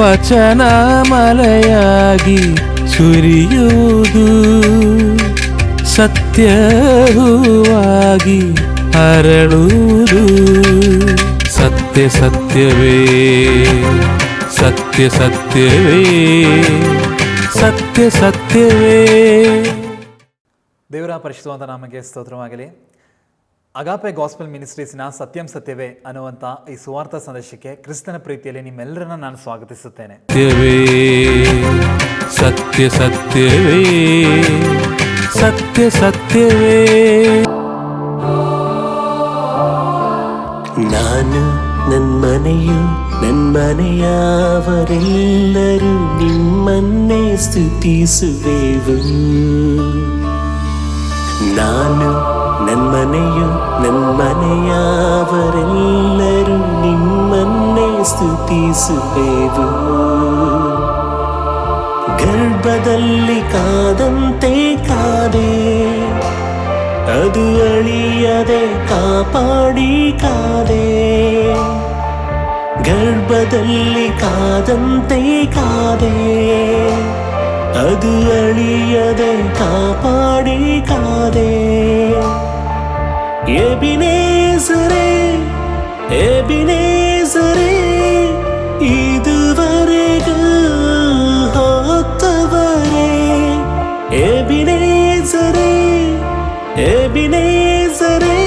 ವಚನ ಮಳೆಯಾಗಿ ಸುರಿಯುವುದು, ಸತ್ಯ ಹೂವಾಗಿ ಹರಳುವುದು. ಸತ್ಯ ಸತ್ಯವೇ, ಸತ್ಯ ಸತ್ಯವೇ, ಸತ್ಯ ಸತ್ಯವೇ. ದೇವರ ಪರಿಶುದ್ಧವಾದ ನಾಮಕ್ಕೆ ಸ್ತೋತ್ರವಾಗಲಿ. ಅಗಾಪೆ ಗಾಸ್ಪೆಲ್ ಮಿನಿಸ್ಟ್ರೀಸ್ನ ಸತ್ಯಂ ಸತ್ಯವೇ ಅನ್ನುವಂಥ ಈ ಸುವಾರ್ಥ ಸಂದೇಶಕ್ಕೆ ಕ್ರಿಸ್ತನ ಪ್ರೀತಿಯಲ್ಲಿ ನಿಮ್ಮೆಲ್ಲರನ್ನ ನಾನು ಸ್ವಾಗತಿಸುತ್ತೇನೆ. ಸತ್ಯ ಸತ್ಯವೇ, ಸತ್ಯ ಸತ್ಯವೇ. ನಾನು ನನ್ನ ಮನೆಯು ನನ್ನ ಮನೆಯವರೆಲ್ಲರೂ ನಿಮ್ಮನ್ನೇ ಸ್ತುತಿಸುವೆವು. ನಾನು ನನ್ನ ಮನೆಯು ನನ್ನ ಮನೆಯವರೆಲ್ಲರೂ ನಿಮ್ಮನ್ನೇ ಸ್ತುತಿಸುವೆವು. ಗರ್ಭದಲ್ಲಿ ಕಾದಂತೆ ಕಾದೆ, ಅದು ಅಳಿಯದೆ ಕಾಪಾಡಿ ಕಾದೆ. ಗರ್ಭದಲ್ಲಿ ಕಾದಂತೆ ಕಾದೆ, ಅದು ಅಳಿಯದೆ ಕಾಪಾಡಿ ಕಾದೆ. ಎಬಿನೇಸರೇ, ಎಬಿನೇಸರೇ, ಇದುವರೆಗೂ ಹೊತ್ತವರೇ. ಎಬಿನೇಸರೇ, ಎಬಿನೇಸರೇ,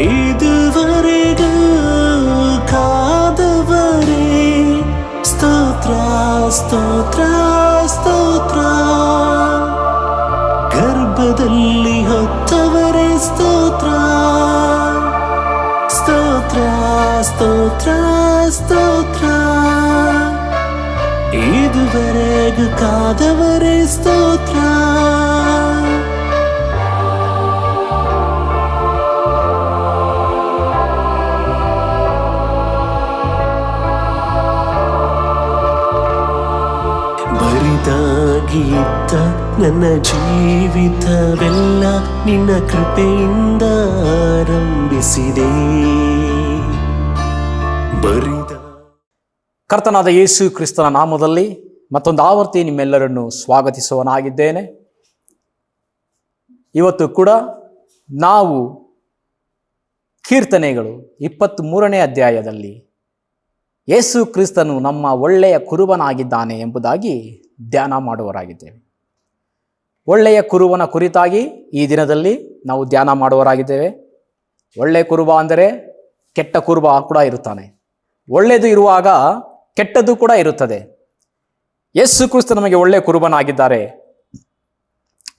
ಇದುವರೆಗೂ ಕಾದವರೇ. ಸ್ತೋತ್ರ ಸ್ತೋತ್ರ ಸ್ತೋತ್ರ. ಗರ್ಭದಲ್ಲಿ ಹೊತ್ತವರೇ ಸ್ತೋತ್ರ, ಸ್ತೋತ್ರ ಸ್ತೋತ್ರ ಸ್ತೋತ್ರ. ಇದುವರೆಗೂ ಕಾದವರೇ ಸ್ತೋತ್ರ. ಬರಿದಾಗಿದ್ದ ನನ್ನ ಜೀವಿತವೆಲ್ಲ ನಿನ್ನ ಕೃಪೆಯಿಂದ ಆರಂಭಿಸಿದೆ. ಕರ್ತನಾದ ಯೇಸು ಕ್ರಿಸ್ತನ ನಾಮದಲ್ಲಿ ಮತ್ತೊಂದು ಆವರ್ತಿ ನಿಮ್ಮೆಲ್ಲರನ್ನು ಸ್ವಾಗತಿಸುವನಾಗಿದ್ದೇನೆ. ಇವತ್ತು ಕೂಡ ನಾವು ಕೀರ್ತನೆಗಳು 23ನೇ ಅಧ್ಯಾಯದಲ್ಲಿ ಯೇಸು ಕ್ರಿಸ್ತನು ನಮ್ಮ ಒಳ್ಳೆಯ ಕುರುಬನಾಗಿದ್ದಾನೆ ಎಂಬುದಾಗಿ ಧ್ಯಾನ ಮಾಡುವರಾಗಿದ್ದೇವೆ. ಒಳ್ಳೆಯ ಕುರುಬನ ಕುರಿತಾಗಿ ಈ ದಿನದಲ್ಲಿ ನಾವು ಧ್ಯಾನ ಮಾಡುವರಾಗಿದ್ದೇವೆ. ಒಳ್ಳೆಯ ಕುರುಬ ಅಂದರೆ ಕೆಟ್ಟ ಕುರುಬ ಕೂಡ ಇರುತ್ತಾನೆ. ಒಳ್ಳೆಯದು ಇರುವಾಗ ಕೆಟ್ಟದ್ದು ಕೂಡ ಇರುತ್ತದೆ. ಯೇಸು ಕ್ರಿಸ್ತ ನಮಗೆ ಒಳ್ಳೆಯ ಕುರುಬನಾಗಿದ್ದಾರೆ.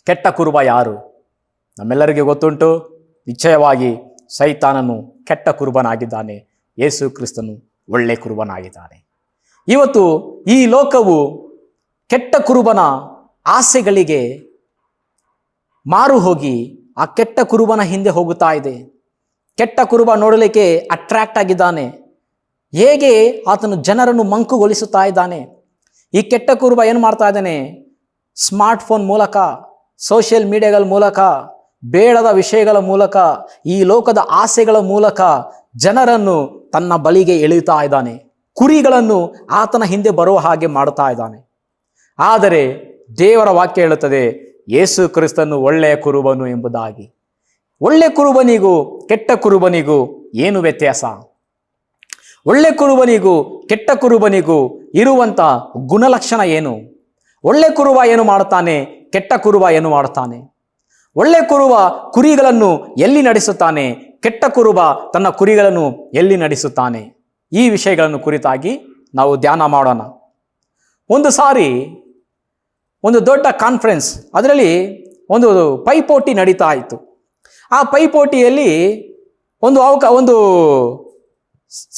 ಕೆಟ್ಟ ಕುರುಬ ಯಾರು? ನಮ್ಮೆಲ್ಲರಿಗೆ ಗೊತ್ತುಂಟು. ನಿಶ್ಚಯವಾಗಿ ಸೈತಾನನು ಕೆಟ್ಟ ಕುರುಬನಾಗಿದ್ದಾನೆ, ಯೇಸು ಕ್ರಿಸ್ತನು ಒಳ್ಳೆ ಕುರುಬನಾಗಿದ್ದಾನೆ. ಇವತ್ತು ಈ ಲೋಕವು ಕೆಟ್ಟ ಕುರುಬನ ಆಸೆಗಳಿಗೆ ಮಾರು ಹೋಗಿ ಆ ಕೆಟ್ಟ ಕುರುಬನ ಹಿಂದೆ ಹೋಗುತ್ತಾ ಇದೆ. ಕೆಟ್ಟ ಕುರುಬ ನೋಡಲಿಕ್ಕೆ ಅಟ್ರಾಕ್ಟ್ ಆಗಿದ್ದಾನೆ. ಹೇಗೆ ಆತನು ಜನರನ್ನು ಮಂಕುಗೊಳಿಸುತ್ತಾ ಇದ್ದಾನೆ. ಈ ಕೆಟ್ಟ ಕುರುಬ ಏನು ಮಾಡ್ತಾ ಇದ್ದಾನೆ? ಸ್ಮಾರ್ಟ್ಫೋನ್ ಮೂಲಕ, ಸೋಷಿಯಲ್ ಮೀಡಿಯಾಗಳ ಮೂಲಕ, ಬೇಡದ ವಿಷಯಗಳ ಮೂಲಕ, ಈ ಲೋಕದ ಆಸೆಗಳ ಮೂಲಕ ಜನರನ್ನು ತನ್ನ ಬಳಿಗೆ ಎಳೆಯುತ್ತಾ ಇದ್ದಾನೆ. ಕುರಿಗಳನ್ನು ಆತನ ಹಿಂದೆ ಬರುವ ಹಾಗೆ ಮಾಡುತ್ತಾ ಇದ್ದಾನೆ. ಆದರೆ ದೇವರ ವಾಕ್ಯ ಹೇಳುತ್ತದೆ, ಯೇಸು ಕ್ರಿಸ್ತನು ಒಳ್ಳೆಯ ಕುರುಬನು ಎಂಬುದಾಗಿ. ಒಳ್ಳೆ ಕುರುಬನಿಗೂ ಕೆಟ್ಟ ಕುರುಬನಿಗೂ ಏನು ವ್ಯತ್ಯಾಸ? ಒಳ್ಳೆ ಕುರುಬನಿಗೂ ಕೆಟ್ಟ ಕುರುಬನಿಗೂ ಇರುವಂಥ ಗುಣಲಕ್ಷಣ ಏನು? ಒಳ್ಳೆ ಕುರುಬ ಏನು ಮಾಡುತ್ತಾನೆ? ಕೆಟ್ಟ ಕುರುಬ ಏನು ಮಾಡುತ್ತಾನೆ? ಒಳ್ಳೆ ಕುರುಬ ಕುರಿಗಳನ್ನು ಎಲ್ಲಿ ನಡೆಸುತ್ತಾನೆ? ಕೆಟ್ಟ ಕುರುಬ ತನ್ನ ಕುರಿಗಳನ್ನು ಎಲ್ಲಿ ನಡೆಸುತ್ತಾನೆ? ಈ ವಿಷಯಗಳನ್ನು ಕುರಿತಾಗಿ ನಾವು ಧ್ಯಾನ ಮಾಡೋಣ. ಒಂದು ಸಾರಿ ಒಂದು ದೊಡ್ಡ ಕಾನ್ಫರೆನ್ಸ್, ಅದರಲ್ಲಿ ಒಂದು ಪೈಪೋಟಿ ನಡೀತಾ ಇತ್ತು. ಆ ಪೈಪೋಟಿಯಲ್ಲಿ ಒಂದು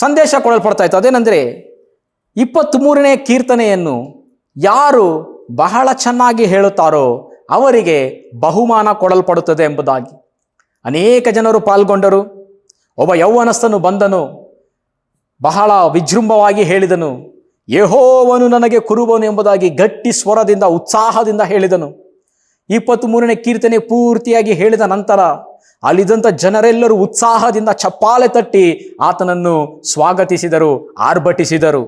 ಸಂದೇಶ ಕೊಡಲ್ಪಡ್ತಾ ಇತ್ತು. ಅದೇನೆಂದರೆ 23ನೇ ಕೀರ್ತನೆಯನ್ನು ಯಾರು ಬಹಳ ಚೆನ್ನಾಗಿ ಹೇಳುತ್ತಾರೋ ಅವರಿಗೆ ಬಹುಮಾನ ಕೊಡಲ್ಪಡುತ್ತದೆ ಎಂಬುದಾಗಿ. ಅನೇಕ ಜನರು ಪಾಲ್ಗೊಂಡರು. ಒಬ್ಬ ಯೌವನಸ್ಥನು ಬಂದನು, ಬಹಳ ವಿಜೃಂಭವಾಗಿ ಹೇಳಿದನು, ಯೆಹೋವನು ನನಗೆ ಕುರುಬನು ಎಂಬುದಾಗಿ ಗಟ್ಟಿ ಸ್ವರದಿಂದ ಉತ್ಸಾಹದಿಂದ ಹೇಳಿದನು. 23ನೇ ಕೀರ್ತನೆ ಪೂರ್ತಿಯಾಗಿ ಹೇಳಿದ ನಂತರ ಅಲ್ಲಿದ್ದಂಥ ಜನರೆಲ್ಲರೂ ಉತ್ಸಾಹದಿಂದ ಚಪ್ಪಾಳೆ ತಟ್ಟಿ ಆತನನ್ನು ಸ್ವಾಗತಿಸಿದರು, ಆರ್ಭಟಿಸಿದರು.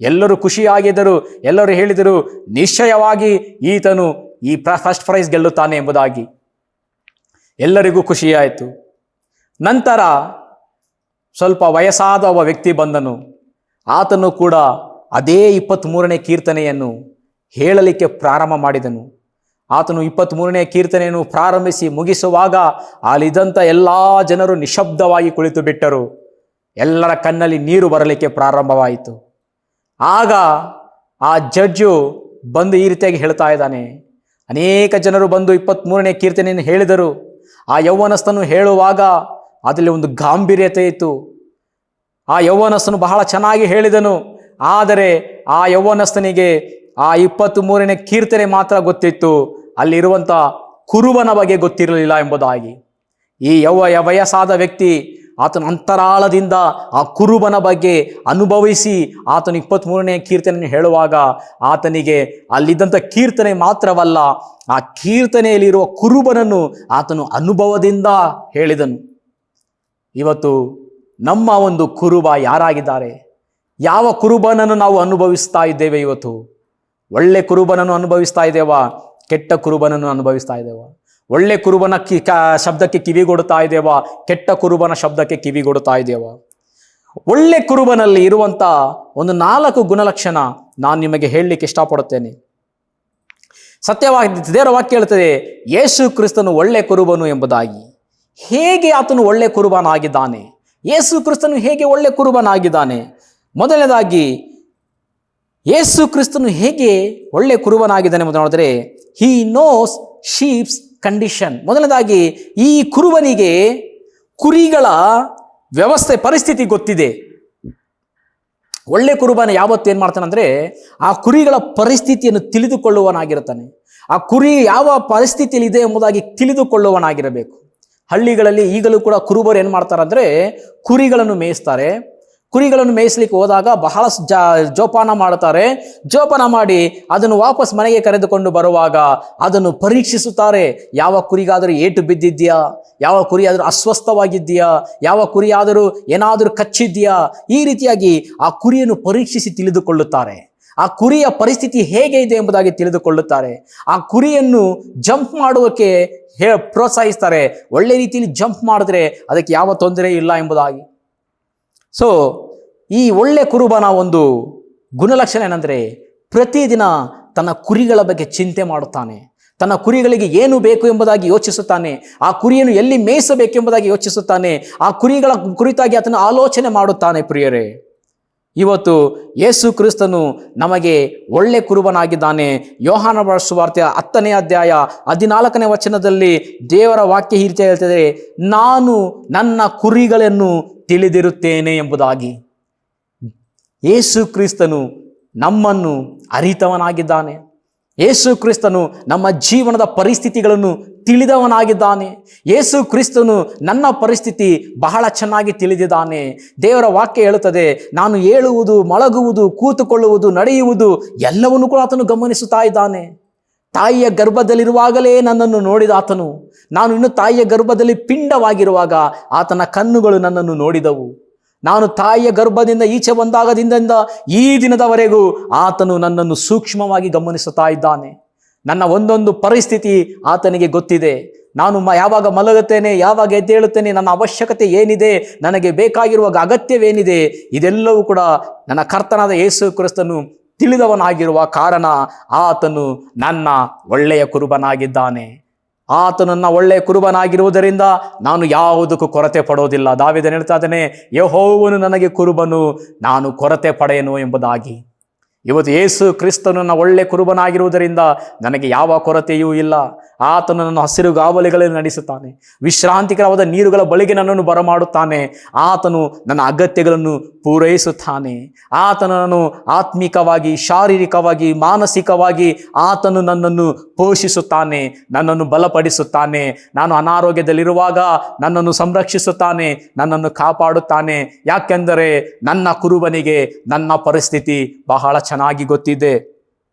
ಎಲ್ಲರೂ ಖುಷಿಯಾಗಿದ್ದರು. ಎಲ್ಲರೂ ಹೇಳಿದರು, ನಿಶ್ಚಯವಾಗಿ ಈತನು ಈ ಫಸ್ಟ್ ಪ್ರೈಸ್ ಗೆಲ್ಲುತ್ತಾನೆ ಎಂಬುದಾಗಿ. ಎಲ್ಲರಿಗೂ ಖುಷಿಯಾಯಿತು. ನಂತರ ಸ್ವಲ್ಪ ವಯಸ್ಸಾದ ಒಬ್ಬ ವ್ಯಕ್ತಿ ಬಂದನು. ಆತನು ಕೂಡ ಅದೇ 23ನೇ ಕೀರ್ತನೆಯನ್ನು ಹೇಳಲಿಕ್ಕೆ ಪ್ರಾರಂಭ ಮಾಡಿದನು. ಆತನು 23ನೇ ಕೀರ್ತನೆಯನ್ನು ಪ್ರಾರಂಭಿಸಿ ಮುಗಿಸುವಾಗ ಅಲ್ಲಿದ್ದಂಥ ಎಲ್ಲ ಜನರು ನಿಶಬ್ದವಾಗಿ ಕುಳಿತು ಬಿಟ್ಟರು. ಎಲ್ಲರ ಕಣ್ಣಲ್ಲಿ ನೀರು ಬರಲಿಕ್ಕೆ ಪ್ರಾರಂಭವಾಯಿತು. ಆಗ ಆ ಜಡ್ಜು ಬಂದು ಈ ರೀತಿಯಾಗಿ ಹೇಳ್ತಾ ಇದ್ದಾನೆ. ಅನೇಕ ಜನರು ಬಂದು 23ನೇ ಕೀರ್ತನೆಯನ್ನು ಹೇಳಿದರು. ಆ ಯೌವನಸ್ಥನು ಹೇಳುವಾಗ ಅದರಲ್ಲಿ ಒಂದು ಗಾಂಭೀರ್ಯತೆ ಇತ್ತು. ಆ ಯೌವನಸ್ಥನು ಬಹಳ ಚೆನ್ನಾಗಿ ಹೇಳಿದನು. ಆದರೆ ಆ ಯೌವನಸ್ಥನಿಗೆ ಆ 23ನೇ ಕೀರ್ತನೆ ಮಾತ್ರ ಗೊತ್ತಿತ್ತು, ಅಲ್ಲಿರುವಂಥ ಕುರುಬನ ಬಗ್ಗೆ ಗೊತ್ತಿರಲಿಲ್ಲ ಎಂಬುದಾಗಿ. ಈ ವಯಸ್ಸಾದ ವ್ಯಕ್ತಿ ಆತನ ಅಂತರಾಳದಿಂದ ಆ ಕುರುಬನ ಬಗ್ಗೆ ಅನುಭವಿಸಿ ಆತನು 23ನೇ ಕೀರ್ತನೆಯನ್ನು ಹೇಳುವಾಗ ಆತನಿಗೆ ಅಲ್ಲಿದ್ದಂಥ ಕೀರ್ತನೆ ಮಾತ್ರವಲ್ಲ, ಆ ಕೀರ್ತನೆಯಲ್ಲಿರುವ ಕುರುಬನನ್ನು ಆತನು ಅನುಭವದಿಂದ ಹೇಳಿದನು. ಇವತ್ತು ನಮ್ಮ ಒಂದು ಕುರುಬ ಯಾರಾಗಿದ್ದಾರೆ? ಯಾವ ಕುರುಬನನ್ನು ನಾವು ಅನುಭವಿಸ್ತಾ ಇದ್ದೇವೆ? ಇವತ್ತು ಒಳ್ಳೆ ಕುರುಬನನ್ನು ಅನುಭವಿಸ್ತಾ ಇದ್ದೇವಾ? ಕೆಟ್ಟ ಕುರುಬನನ್ನು ಅನುಭವಿಸ್ತಾ ಇದ್ದೇವಾ? ಒಳ್ಳೆ ಕುರುಬನ ಶಬ್ದಕ್ಕೆ ಕಿವಿಗೊಡುತ್ತಾ ಇದ್ದೇವಾ? ಕೆಟ್ಟ ಕುರುಬನ ಶಬ್ದಕ್ಕೆ ಕಿವಿಗೊಡುತ್ತಾ ಇದ್ದೇವಾ? ಒಳ್ಳೆ ಕುರುಬನಲ್ಲಿ ಇರುವಂಥ ಒಂದು 4 ಗುಣಲಕ್ಷಣ ನಾನು ನಿಮಗೆ ಹೇಳಲಿಕ್ಕೆ ಇಷ್ಟಪಡುತ್ತೇನೆ. ಸತ್ಯವಾಗಿ ದೇವರ ವಾಕ್ಯ ಹೇಳ್ತದೆ, ಯೇಸು ಕ್ರಿಸ್ತನು ಒಳ್ಳೆ ಕುರುಬನು ಎಂಬುದಾಗಿ. ಹೇಗೆ ಆತನು ಒಳ್ಳೆ ಕುರುಬನಾಗಿದ್ದಾನೆ? ಯೇಸು ಕ್ರಿಸ್ತನು ಹೇಗೆ ಒಳ್ಳೆ ಕುರುಬನಾಗಿದ್ದಾನೆ? ಮೊದಲನೇದಾಗಿ ಯೇಸು ಕ್ರಿಸ್ತನು ಹೇಗೆ ಒಳ್ಳೆ ಕುರುಬನಾಗಿದ್ದಾನೆ ಎಂದು ನೋಡಿದ್ರೆ, ಹಿ ನೋಸ್ ಶೀಪ್ಸ್ ಕಂಡೀಷನ್. ಮೊದಲನೇದಾಗಿ ಈ ಕುರುಬನಿಗೆ ಕುರಿಗಳ ವ್ಯವಸ್ಥೆ ಪರಿಸ್ಥಿತಿ ಗೊತ್ತಿದೆ. ಒಳ್ಳೆ ಕುರುಬನ ಯಾವತ್ತು ಏನು ಮಾಡ್ತಾನೆ ಅಂದರೆ, ಆ ಕುರಿಗಳ ಪರಿಸ್ಥಿತಿಯನ್ನು ತಿಳಿದುಕೊಳ್ಳುವನಾಗಿರುತ್ತಾನೆ. ಆ ಕುರಿ ಯಾವ ಪರಿಸ್ಥಿತಿಯಲ್ಲಿ ಇದೆ ಎಂಬುದಾಗಿ ತಿಳಿದುಕೊಳ್ಳುವನಾಗಿರಬೇಕು. ಹಳ್ಳಿಗಳಲ್ಲಿ ಈಗಲೂ ಕೂಡ ಕುರುಬರು ಏನು ಮಾಡ್ತಾರೆ ಅಂದರೆ, ಕುರಿಗಳನ್ನು ಮೇಯಿಸ್ತಾರೆ. ಕುರಿಗಳನ್ನು ಮೇಯಿಸ್ಲಿಕ್ಕೆ ಹೋದಾಗ ಬಹಳ ಜೋಪಾನ ಮಾಡುತ್ತಾರೆ. ಜೋಪಾನ ಮಾಡಿ ಅದನ್ನು ವಾಪಸ್ ಮನೆಗೆ ಕರೆದುಕೊಂಡು ಬರುವಾಗ ಅದನ್ನು ಪರೀಕ್ಷಿಸುತ್ತಾರೆ. ಯಾವ ಕುರಿಗಾದರೂ ಏಟು ಬಿದ್ದಿದೆಯಾ? ಯಾವ ಕುರಿ ಆದರೂ ಅಸ್ವಸ್ಥವಾಗಿದೆಯಾ? ಯಾವ ಕುರಿ ಆದರೂ ಏನಾದರೂ ಕಚ್ಚಿದೆಯಾ? ಈ ರೀತಿಯಾಗಿ ಆ ಕುರಿಯನ್ನು ಪರೀಕ್ಷಿಸಿ ತಿಳಿದುಕೊಳ್ಳುತ್ತಾರೆ. ಆ ಕುರಿಯ ಪರಿಸ್ಥಿತಿ ಹೇಗೆ ಇದೆ ಎಂಬುದಾಗಿ ತಿಳಿದುಕೊಳ್ಳುತ್ತಾರೆ. ಆ ಕುರಿಯನ್ನು ಜಂಪ್ ಮಾಡುವಕ್ಕೆ ಪ್ರೋತ್ಸಾಹಿಸ್ತಾರೆ. ಒಳ್ಳೆ ರೀತಿಯಲ್ಲಿ ಜಂಪ್ ಮಾಡಿದ್ರೆ ಅದಕ್ಕೆ ಯಾವ ತೊಂದರೆ ಇಲ್ಲ ಎಂಬುದಾಗಿ. ಸೊ ಈ ಒಳ್ಳೆ ಕುರುಬನ ಒಂದು ಗುಣಲಕ್ಷಣ ಏನಂದರೆ, ಪ್ರತಿದಿನ ತನ್ನ ಕುರಿಗಳ ಬಗ್ಗೆ ಚಿಂತೆ ಮಾಡುತ್ತಾನೆ. ತನ್ನ ಕುರಿಗಳಿಗೆ ಏನು ಬೇಕು ಎಂಬುದಾಗಿ ಯೋಚಿಸುತ್ತಾನೆ. ಆ ಕುರಿಯನ್ನು ಎಲ್ಲಿ ಮೇಯಿಸಬೇಕು ಎಂಬುದಾಗಿ ಯೋಚಿಸುತ್ತಾನೆ. ಆ ಕುರಿಗಳ ಕುರಿತಾಗಿ ಆತನ ಆಲೋಚನೆ ಮಾಡುತ್ತಾನೆ. ಪ್ರಿಯರೇ, ಇವತ್ತು ಯೇಸು ಕ್ರಿಸ್ತನು ನಮಗೆ ಒಳ್ಳೆ ಕುರುಬನಾಗಿದ್ದಾನೆ. ಯೋಹಾನ ಬರೆದ ಸುವಾರ್ತೆ 10ನೇ ಅಧ್ಯಾಯ 14ನೇ ವಚನದಲ್ಲಿ ದೇವರ ವಾಕ್ಯ ಈ ರೀತಿ ಹೇಳ್ತದೆ, ನಾನು ನನ್ನ ಕುರಿಗಳನ್ನು ತಿಳಿದಿರುತ್ತೇನೆ ಎಂಬುದಾಗಿ. ಯೇಸು ಕ್ರಿಸ್ತನು ನಮ್ಮನ್ನು ಅರಿತವನಾಗಿದ್ದಾನೆ. ಯೇಸು ಕ್ರಿಸ್ತನು ನಮ್ಮ ಜೀವನದ ಪರಿಸ್ಥಿತಿಗಳನ್ನು ತಿಳಿದವನಾಗಿದ್ದಾನೆ. ಯೇಸು ಕ್ರಿಸ್ತನು ನನ್ನ ಪರಿಸ್ಥಿತಿ ಬಹಳ ಚೆನ್ನಾಗಿ ತಿಳಿದಿದ್ದಾನೆ. ದೇವರ ವಾಕ್ಯ ಹೇಳುತ್ತದೆ, ನಾನು ಏಳುವುದು, ಮಲಗುವುದು, ಕೂತುಕೊಳ್ಳುವುದು, ನಡೆಯುವುದು ಎಲ್ಲವನ್ನೂ ಕೂಡ ಆತನು ಗಮನಿಸುತ್ತಾ ಇದ್ದಾನೆ. ತಾಯಿಯ ಗರ್ಭದಲ್ಲಿರುವಾಗಲೇ ನನ್ನನ್ನು ನೋಡಿದ ಆತನು. ನಾನು ಇನ್ನು ತಾಯಿಯ ಗರ್ಭದಲ್ಲಿ ಪಿಂಡವಾಗಿರುವಾಗ ಆತನ ಕಣ್ಣುಗಳು ನನ್ನನ್ನು ನೋಡಿದವು. ನಾನು ತಾಯಿಯ ಗರ್ಭದಿಂದ ಈಚೆ ಬಂದಾಗದಿಂದ ಈ ದಿನದವರೆಗೂ ಆತನು ನನ್ನನ್ನು ಸೂಕ್ಷ್ಮವಾಗಿ ಗಮನಿಸುತ್ತಾ ಇದ್ದಾನೆ. ನನ್ನ ಒಂದೊಂದು ಪರಿಸ್ಥಿತಿ ಆತನಿಗೆ ಗೊತ್ತಿದೆ. ನಾನು ಯಾವಾಗ ಮಲಗುತ್ತೇನೆ, ಯಾವಾಗ ಎದ್ದೇಳುತ್ತೇನೆ, ನನ್ನ ಅವಶ್ಯಕತೆ ಏನಿದೆ, ನನಗೆ ಬೇಕಾಗಿರುವ ಅಗತ್ಯವೇನಿದೆ, ಇದೆಲ್ಲವೂ ಕೂಡ ನನ್ನ ಕರ್ತನಾದ ಯೇಸು ಕ್ರಿಸ್ತನು ತಿಳಿದವನಾಗಿರುವ ಕಾರಣ ಆತನು ನನ್ನ ಒಳ್ಳೆಯ ಕುರುಬನಾಗಿದ್ದಾನೆ. ಆತನು ನನ್ನ ಒಳ್ಳೆಯ ಕುರುಬನಾಗಿರುವುದರಿಂದ ನಾನು ಯಾವುದಕ್ಕೂ ಕೊರತೆ ಪಡೋದಿಲ್ಲ. ದಾವೀದನು ಹೇಳ್ತಾ ಇದ್ದಾನೆ, ಯೆಹೋವನು ನನಗೆ ಕುರುಬನು, ನಾನು ಕೊರತೆ ಪಡೆಯನು ಎಂಬುದಾಗಿ. ಇವತ್ತು ಯೇಸು ಕ್ರಿಸ್ತನು ನನ್ನ ಒಳ್ಳೆ ಕುರುಬನಾಗಿರುವುದರಿಂದ ನನಗೆ ಯಾವ ಕೊರತೆಯೂ ಇಲ್ಲ. ಆತನು ನನ್ನ ಹಸಿರು ಗಾವಲಿಗಳಲ್ಲಿ ನಡೆಸುತ್ತಾನೆ. ವಿಶ್ರಾಂತಿಕರವಾದ ನೀರುಗಳ ಬಳಿಗೆ ನನ್ನನ್ನು ಬರಮಾಡುತ್ತಾನೆ. ಆತನು ನನ್ನ ಅಗತ್ಯಗಳನ್ನು ಪೂರೈಸುತ್ತಾನೆ. ಆತನನ್ನು ಆತ್ಮಿಕವಾಗಿ, ಶಾರೀರಿಕವಾಗಿ, ಮಾನಸಿಕವಾಗಿ ಆತನು ನನ್ನನ್ನು ಪೋಷಿಸುತ್ತಾನೆ, ನನ್ನನ್ನು ಬಲಪಡಿಸುತ್ತಾನೆ. ನಾನು ಅನಾರೋಗ್ಯದಲ್ಲಿರುವಾಗ ನನ್ನನ್ನು ಸಂರಕ್ಷಿಸುತ್ತಾನೆ, ನನ್ನನ್ನು ಕಾಪಾಡುತ್ತಾನೆ. ಯಾಕೆಂದರೆ ನನ್ನ ಕುರುಬನಿಗೆ ನನ್ನ ಪರಿಸ್ಥಿತಿ ಬಹಳ ಚೆನ್ನಾಗಿ ಗೊತ್ತಿದೆ.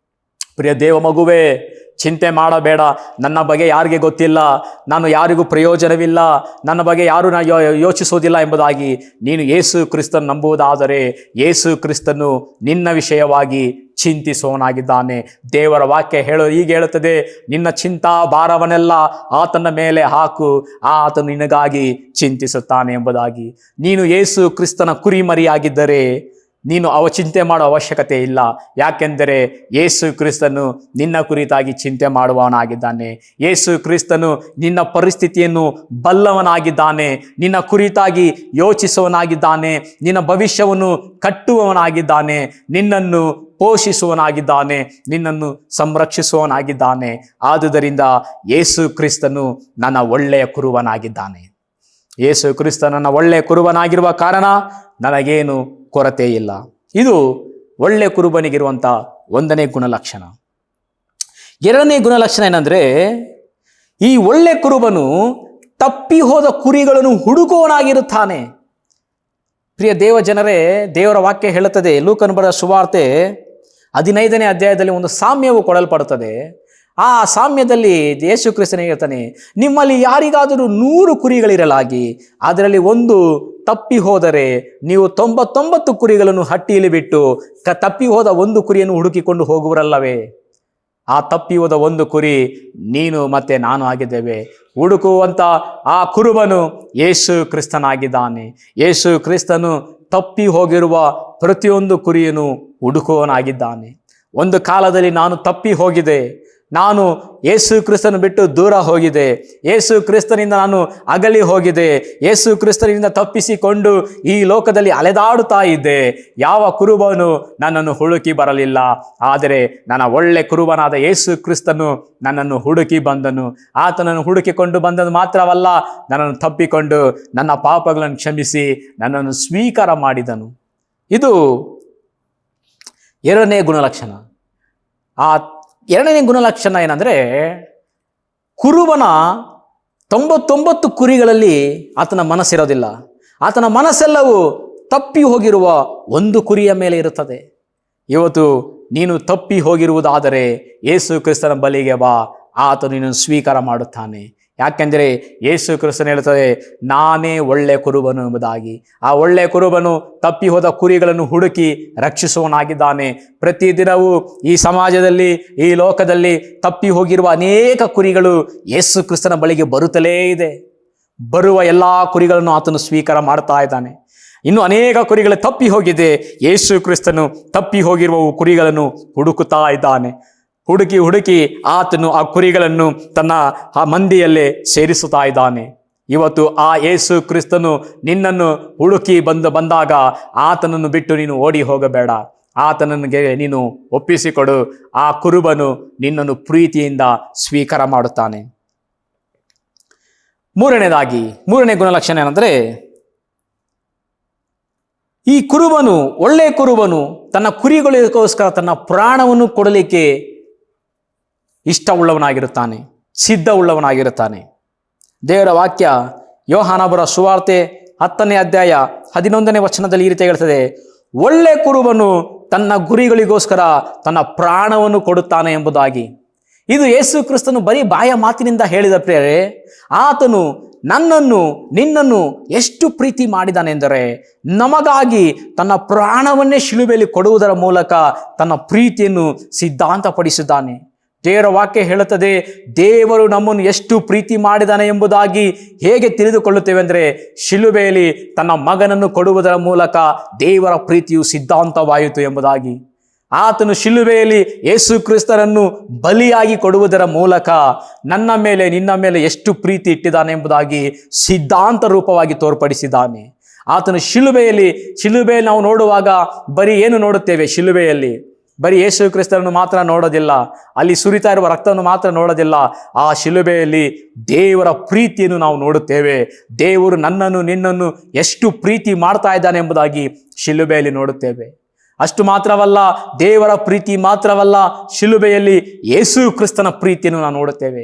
ಪ್ರಿಯ ದೇವ ಮಗುವೇ, ಚಿಂತೆ ಮಾಡಬೇಡ, ನನ್ನ ಬಗ್ಗೆ ಯಾರಿಗೆ ಗೊತ್ತಿಲ್ಲ, ನಾನು ಯಾರಿಗೂ ಪ್ರಯೋಜನವಿಲ್ಲ, ನನ್ನ ಬಗ್ಗೆ ಯಾರು ಯೋಚಿಸೋದಿಲ್ಲ ಎಂಬುದಾಗಿ ನೀನು ಯೇಸು ಕ್ರಿಸ್ತನು ನಂಬುವುದಾದರೆ ಯೇಸು ಕ್ರಿಸ್ತನು ನಿನ್ನ ವಿಷಯವಾಗಿ ಚಿಂತಿಸುವವನಾಗಿದ್ದಾನೆ. ದೇವರ ವಾಕ್ಯ ಹೀಗೆ ಹೇಳುತ್ತದೆ, ನಿನ್ನ ಚಿಂತಾ ಭಾರವನ್ನೆಲ್ಲ ಆತನ ಮೇಲೆ ಹಾಕು, ಆತನು ನಿನಗಾಗಿ ಚಿಂತಿಸುತ್ತಾನೆ ಎಂಬುದಾಗಿ. ನೀನು ಯೇಸು ಕ್ರಿಸ್ತನ ಕುರಿಮರಿಯಾಗಿದ್ದರೆ ನೀನು ಚಿಂತೆ ಮಾಡೋ ಅವಶ್ಯಕತೆ ಇಲ್ಲ. ಯಾಕೆಂದರೆ ಯೇಸು ಕ್ರಿಸ್ತನು ನಿನ್ನ ಕುರಿತಾಗಿ ಚಿಂತೆ ಮಾಡುವವನಾಗಿದ್ದಾನೆ. ಯೇಸು ಕ್ರಿಸ್ತನು ನಿನ್ನ ಪರಿಸ್ಥಿತಿಯನ್ನು ಬಲ್ಲವನಾಗಿದ್ದಾನೆ, ನಿನ್ನ ಕುರಿತಾಗಿ ಯೋಚಿಸುವವನಾಗಿದ್ದಾನೆ, ನಿನ್ನ ಭವಿಷ್ಯವನ್ನು ಕಟ್ಟುವವನಾಗಿದ್ದಾನೆ, ನಿನ್ನನ್ನು ಪೋಷಿಸುವವನಾಗಿದ್ದಾನೆ, ನಿನ್ನನ್ನು ಸಂರಕ್ಷಿಸುವವನಾಗಿದ್ದಾನೆ. ಆದುದರಿಂದ ಯೇಸು ಕ್ರಿಸ್ತನು ನನ್ನ ಒಳ್ಳೆಯ ಕುರುಬನಾಗಿದ್ದಾನೆ. ಯೇಸು ಕ್ರಿಸ್ತ ನನ್ನ ಒಳ್ಳೆಯ ಕುರುಬನಾಗಿರುವ ಕಾರಣ ನನಗೇನು ಕೊರತೆ ಇಲ್ಲ. ಇದು ಒಳ್ಳೆಯ ಕುರುಬನಿಗಿರುವಂಥ ಒಂದನೇ ಗುಣಲಕ್ಷಣ. ಎರಡನೇ ಗುಣಲಕ್ಷಣ ಏನಂದರೆ, ಈ ಒಳ್ಳೆ ಕುರುಬನು ತಪ್ಪಿ ಹೋದ ಕುರಿಗಳನ್ನು ಹುಡುಕುವವನಾಗಿರುತ್ತಾನೆ. ಪ್ರಿಯ ದೇವ ಜನರೇ, ದೇವರ ವಾಕ್ಯ ಹೇಳುತ್ತದೆ, ಲೂಕನ ಬರೆದ ಸುವಾರ್ತೆ 15ನೇ ಅಧ್ಯಾಯದಲ್ಲಿ ಒಂದು ಸಾಮ್ಯವು ಕೊಡಲ್ಪಡುತ್ತದೆ. ಆ ಸಾಮ್ಯದಲ್ಲಿ ಯೇಸು ಕ್ರಿಸ್ತನೇ ಹೇಳ್ತಾನೆ, ನಿಮ್ಮಲ್ಲಿ ಯಾರಿಗಾದರೂ 100 ಕುರಿಗಳಿರಲಾಗಿ ಅದರಲ್ಲಿ ಒಂದು ತಪ್ಪಿ ಹೋದರೆ ನೀವು 99 ಕುರಿಗಳನ್ನು ಹಟ್ಟಿಯಲ್ಲಿ ಬಿಟ್ಟು ತಪ್ಪಿ ಹೋದ ಒಂದು ಕುರಿಯನ್ನು ಹುಡುಕಿಕೊಂಡು ಹೋಗುವರಲ್ಲವೇ? ಆ ತಪ್ಪಿ ಹೋದ ಒಂದು ಕುರಿ ನೀನು ಮತ್ತೆ ನಾನು ಆಗಿದ್ದೇವೆ. ಹುಡುಕುವಂತ ಆ ಕುರುಬನು ಯೇಸು ಕ್ರಿಸ್ತನಾಗಿದ್ದಾನೆ. ಯೇಸು ಕ್ರಿಸ್ತನು ತಪ್ಪಿ ಹೋಗಿರುವ ಪ್ರತಿಯೊಂದು ಕುರಿಯನ್ನು ಹುಡುಕುವವನಾಗಿದ್ದಾನೆ. ಒಂದು ಕಾಲದಲ್ಲಿ ನಾನು ತಪ್ಪಿ ಹೋಗಿದೆ, ನಾನು ಯೇಸು ಕ್ರಿಸ್ತನ ಬಿಟ್ಟು ದೂರ ಹೋಗಿದೆ, ಯೇಸು ಕ್ರಿಸ್ತನಿಂದ ನಾನು ಅಗಲಿ ಹೋಗಿದೆ, ಯೇಸು ಕ್ರಿಸ್ತನಿಂದ ತಪ್ಪಿಸಿಕೊಂಡು ಈ ಲೋಕದಲ್ಲಿ ಅಲೆದಾಡುತ್ತಾ ಇದ್ದೆ. ಯಾವ ಕುರುಬನು ನನ್ನನ್ನು ಹುಡುಕಿ ಬರಲಿಲ್ಲ, ಆದರೆ ನನ್ನ ಒಳ್ಳೆ ಕುರುಬನಾದ ಯೇಸು ಕ್ರಿಸ್ತನು ನನ್ನನ್ನು ಹುಡುಕಿ ಬಂದನು. ಆತನನ್ನು ಹುಡುಕಿಕೊಂಡು ಬಂದನು ಮಾತ್ರವಲ್ಲ, ನನ್ನನ್ನು ತಪ್ಪಿಕೊಂಡು ನನ್ನ ಪಾಪಗಳನ್ನು ಕ್ಷಮಿಸಿ ನನ್ನನ್ನು ಸ್ವೀಕಾರ ಮಾಡಿದನು. ಇದು ಎರಡನೇ ಗುಣಲಕ್ಷಣ. ಆ ಎರಡನೇ ಗುಣಲಕ್ಷಣ ಏನಂದರೆ, ಕುರುಬನ 99 ಕುರಿಗಳಲ್ಲಿ ಆತನ ಮನಸ್ಸಿರೋದಿಲ್ಲ. ಆತನ ಮನಸ್ಸೆಲ್ಲವೂ ತಪ್ಪಿ ಹೋಗಿರುವ ಒಂದು ಕುರಿಯ ಮೇಲೆ ಇರುತ್ತದೆ. ಇವತ್ತು ನೀನು ತಪ್ಪಿ ಹೋಗಿರುವುದಾದರೆ ಯೇಸು ಕ್ರಿಸ್ತನ ಬಳಿಗೆ ಬಾ, ಆತನು ನಿನ್ನನ್ನು ಸ್ವೀಕಾರ ಮಾಡುತ್ತಾನೆ. ಯಾಕೆಂದರೆ ಯೇಸು ಕ್ರಿಸ್ತನು ಹೇಳುತ್ತದೆ, ನಾನೇ ಒಳ್ಳೆಯ ಕುರುಬನು ಎಂಬುದಾಗಿ. ಆ ಒಳ್ಳೆಯ ಕುರುಬನು ತಪ್ಪಿ ಹೋದ ಕುರಿಗಳನ್ನು ಹುಡುಕಿ ರಕ್ಷಿಸುವವನಾಗಿದ್ದಾನೆ. ಪ್ರತಿದಿನವೂ ಈ ಸಮಾಜದಲ್ಲಿ, ಈ ಲೋಕದಲ್ಲಿ ತಪ್ಪಿ ಹೋಗಿರುವ ಅನೇಕ ಕುರಿಗಳು ಯೇಸು ಕ್ರಿಸ್ತನ ಬಳಿಗೆ ಬರುತ್ತಲೇ ಇದೆ. ಬರುವ ಎಲ್ಲ ಕುರಿಗಳನ್ನು ಆತನು ಸ್ವೀಕಾರ ಮಾಡ್ತಾ ಇದ್ದಾನೆ. ಇನ್ನು ಅನೇಕ ಕುರಿಗಳು ತಪ್ಪಿ ಹೋಗಿದೆ. ಯೇಸು ಕ್ರಿಸ್ತನು ತಪ್ಪಿ ಹೋಗಿರುವ ಕುರಿಗಳನ್ನು ಹುಡುಕುತ್ತಾ ಇದ್ದಾನೆ. ಹುಡುಕಿ ಆತನು ಆ ಕುರಿಗಳನ್ನು ತನ್ನ ಆ ಮಂದಿಯಲ್ಲೇ ಸೇರಿಸುತ್ತಾ ಇದ್ದಾನೆ. ಇವತ್ತು ಆ ಯೇಸು ಕ್ರಿಸ್ತನು ನಿನ್ನನ್ನು ಹುಡುಕಿ ಬಂದಾಗ ಆತನನ್ನು ಬಿಟ್ಟು ನೀನು ಓಡಿ ಹೋಗಬೇಡ. ಆತನಿಗೆ ನೀನು ಒಪ್ಪಿಸಿಕೊಡು. ಆ ಕುರುಬನು ನಿನ್ನನ್ನು ಪ್ರೀತಿಯಿಂದ ಸ್ವೀಕಾರ ಮಾಡುತ್ತಾನೆ. ಮೂರನೇ ಗುಣಲಕ್ಷಣ ಏನಂದರೆ, ಈ ಕುರುಬನು, ಒಳ್ಳೆಯ ಕುರುಬನು ತನ್ನ ಕುರಿಗಳಿಗೋಸ್ಕರ ತನ್ನ ಪ್ರಾಣವನ್ನು ಕೊಡಲಿಕ್ಕೆ ಇಷ್ಟವುಳ್ಳವನಾಗಿರುತ್ತಾನೆ, ಸಿದ್ಧವುಳ್ಳವನಾಗಿರುತ್ತಾನೆ. ದೇವರ ವಾಕ್ಯ ಯೋಹಾನ ಬರೆದ ಸುವಾರ್ತೆ 10ನೇ ಅಧ್ಯಾಯ 11ನೇ ವಚನದಲ್ಲಿ ಈ ರೀತಿ ಹೇಳ್ತದೆ, ಒಳ್ಳೆ ಕುರುಬನು ತನ್ನ ಗುರಿಗಳಿಗೋಸ್ಕರ ತನ್ನ ಪ್ರಾಣವನ್ನು ಕೊಡುತ್ತಾನೆ ಎಂಬುದಾಗಿ. ಇದು ಯೇಸು ಕ್ರಿಸ್ತನು ಬರೀ ಬಾಯ ಮಾತಿನಿಂದ ಹೇಳಿದ ಪ್ರಿಯರೇ, ಆತನು ನನ್ನನ್ನು ನಿನ್ನನ್ನು ಎಷ್ಟು ಪ್ರೀತಿ ಮಾಡಿದಾನೆಂದರೆ ನಮಗಾಗಿ ತನ್ನ ಪ್ರಾಣವನ್ನೇ ಶಿಲುಬೆಯಲ್ಲಿ ಕೊಡುವುದರ ಮೂಲಕ ತನ್ನ ಪ್ರೀತಿಯನ್ನು ಸಿದ್ಧಾಂತಪಡಿಸಿದ್ದಾನೆ. ದೇವರ ವಾಕ್ಯ ಹೇಳುತ್ತದೆ, ದೇವರು ನಮ್ಮನ್ನು ಎಷ್ಟು ಪ್ರೀತಿ ಮಾಡಿದಾನೆ ಎಂಬುದಾಗಿ ಹೇಗೆ ತಿಳಿದುಕೊಳ್ಳುತ್ತೇವೆ ಅಂದರೆ, ಶಿಲುಬೆಯಲ್ಲಿ ತನ್ನ ಮಗನನ್ನು ಕೊಡುವುದರ ಮೂಲಕ ದೇವರ ಪ್ರೀತಿಯು ಸಿದ್ಧಾಂತವಾಯಿತು ಎಂಬುದಾಗಿ. ಆತನು ಶಿಲುಬೆಯಲ್ಲಿ ಯೇಸು ಕ್ರಿಸ್ತನನ್ನು ಬಲಿಯಾಗಿ ಕೊಡುವುದರ ಮೂಲಕ ನನ್ನ ಮೇಲೆ ನಿನ್ನ ಮೇಲೆ ಎಷ್ಟು ಪ್ರೀತಿ ಇಟ್ಟಿದ್ದಾನೆ ಎಂಬುದಾಗಿ ಸಿದ್ಧಾಂತ ರೂಪವಾಗಿ ತೋರ್ಪಡಿಸಿದ್ದಾನೆ. ಆತನು ಶಿಲುಬೆಯಲ್ಲಿ ನಾವು ನೋಡುವಾಗ ಬರೀ ಏನು ನೋಡುತ್ತೇವೆ? ಶಿಲುಬೆಯಲ್ಲಿ ಬರೀ ಯೇಸು ಕ್ರಿಸ್ತನನ್ನು ಮಾತ್ರ ನೋಡೋದಿಲ್ಲ, ಅಲ್ಲಿ ಸುರಿತಾ ಇರುವ ರಕ್ತವನ್ನು ಮಾತ್ರ ನೋಡೋದಿಲ್ಲ. ಆ ಶಿಲುಬೆಯಲ್ಲಿ ದೇವರ ಪ್ರೀತಿಯನ್ನು ನಾವು ನೋಡುತ್ತೇವೆ. ದೇವರು ನನ್ನನ್ನು ನಿನ್ನನ್ನು ಎಷ್ಟು ಪ್ರೀತಿ ಮಾಡ್ತಾ ಇದ್ದಾನೆ ಎಂಬುದಾಗಿ ಶಿಲುಬೆಯಲ್ಲಿ ನೋಡುತ್ತೇವೆ. ಅಷ್ಟು ಮಾತ್ರವಲ್ಲ, ದೇವರ ಪ್ರೀತಿ ಮಾತ್ರವಲ್ಲ, ಶಿಲುಬೆಯಲ್ಲಿ ಯೇಸು ಕ್ರಿಸ್ತನ ಪ್ರೀತಿಯನ್ನು ನಾವು ನೋಡುತ್ತೇವೆ.